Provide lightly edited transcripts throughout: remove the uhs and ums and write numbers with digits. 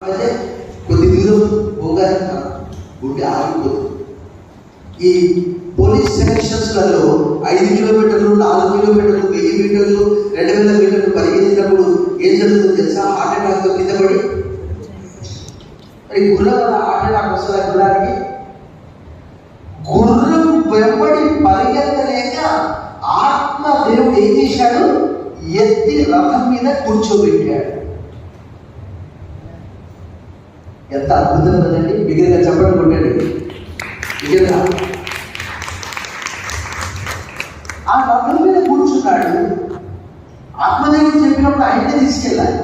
అయితే కొద్ది దూరం పోగానే గుండె ఆగిపోతుంది. ఈ పోలీస్ సెక్షన్స్లలో 5 కిలోమీటర్లు, 4 కిలోమీటర్లు, 1000 మీటర్లు, 2000 మీటర్లు పరిగెత్తినప్పుడు ఏం జరుగుతుందో తెలుసా? హార్ట్ అటాక్తో కింద పడి మరి గుర్రం హార్ట్ అటాక్ వస్తుందా? గుర్రానికి గుర్రం వెంబడి పరిగెత్తలేక ఆత్మ దేవుడు ఏం చేశాడు? ఎత్తి రథం మీద కూర్చోబెట్టాడు. ఎంత అద్భుతం కదండి! బిగిరగా చెప్పడం కొట్టాడు. బిగిరగా ఆ రథం మీద కూర్చున్నాడు. ఆత్మదేవుడు చెప్పినప్పుడు ఆయనే తీసుకెళ్ళాలి,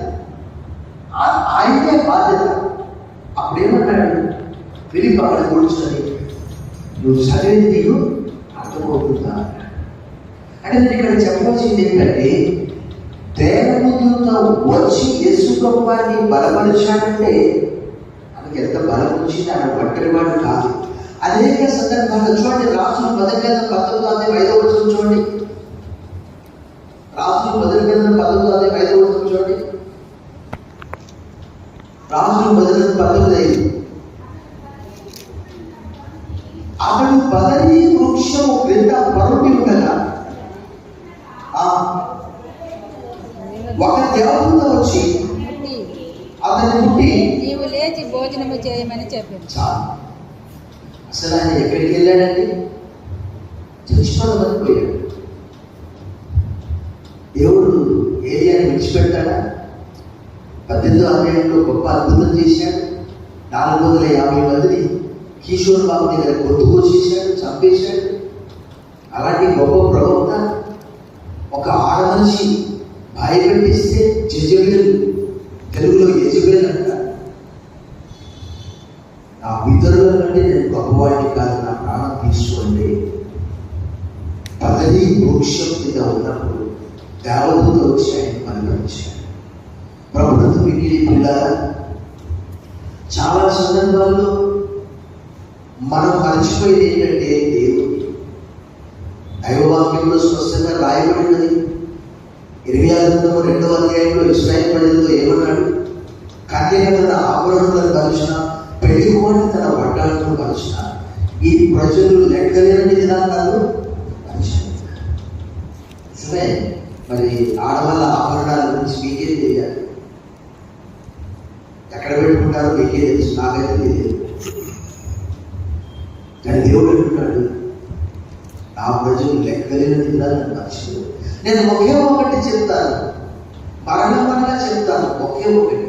ఆయనే బాధ్యత. అప్పుడేమన్నాడు? ఫిలిప్ అక్కడ కూర్చొని, నువ్వు చదివేది నీకు అర్థమవుతుందా అంటే నేను ఇక్కడ చెప్పవలసింది ఏంటంటే, దేవదూత వచ్చి యేసు ప్రభువాన్ని బలపరిచాడంటే మనకి ఎంత బలం వచ్చింది. ఆయన ఒంటరి వాడు కాదు. అనేక సందర్భాల్లో చూడండి, రాజులు 19:5 చూడండి. రాజులు 19:5 చూడండి. రాజులు 19:5 అతడు బదరీ వృక్షం క్రింద పరుండి ఉండగా ఒక దేవదూత వచ్చి అతన్ని ముట్టి, నీవు లేచి భోజనము చేయమని చెప్పింది. అసలు ఆయన ఎక్కడికి వెళ్ళాడండి? చచ్చిపోదామని పోయాడు. దేవుడు ఏలియాని విడిచిపెట్టాడా? 18వ అధ్యాయంలో గొప్ప అద్భుతం చేశాడు. 450 మందిని కిషోర్ బాబు దగ్గర కొట్టుకొచ్చేసాడు, చంపేశాడు. అలాంటి గొప్ప ప్రవక్త ఒక ఆడమనిషి భయపెట్టిస్తే జెజబెల్, తెలుగులో యెజబెల్ అంటారు. నా పితరుల కంటే నేను గొప్పవాడిని కాదు, నా ప్రాణం తీసుకోండి. పదవి వృక్షం మీద ఉన్నప్పుడు దేవదూత వచ్చి ఆయన మరణించాడు. ప్రభుత్వ మిగిలి పిల్లల చాలా సందర్భాల్లో మనం మర్చిపోయేది ఏంటంటే, దేవుడు దైవవాక్యంలో స్పష్టంగా రాయబడినది. 26వ అధ్యాయంలో ఇశ్రాయేలు ప్రజలతో ఏమన్నాడు? కన్యక తన ఆభరణులను పలిచిన, పెళ్లి కుమారుడు తన వడ్డాలను పలిచిన, ఈ ప్రజలు లెక్కలేని దినాలను పలిచారు. నిజమే. మరి ఆడవాళ్ళ ఆభరణాల గురించి మీకే తెలియాలి. ఎక్కడ పెట్టుకుంటారో మీకే తెలుసు, నాకైతే తెలియదు. కానీ దేవుడు అంటున్నాడు, నా ప్రజలు లెక్కలేని దినాలను పలిచారు. నేను ఒకే ఒకటి చెప్తాను, మరణమనగా చెప్తాను, ఒకే ఒకటి.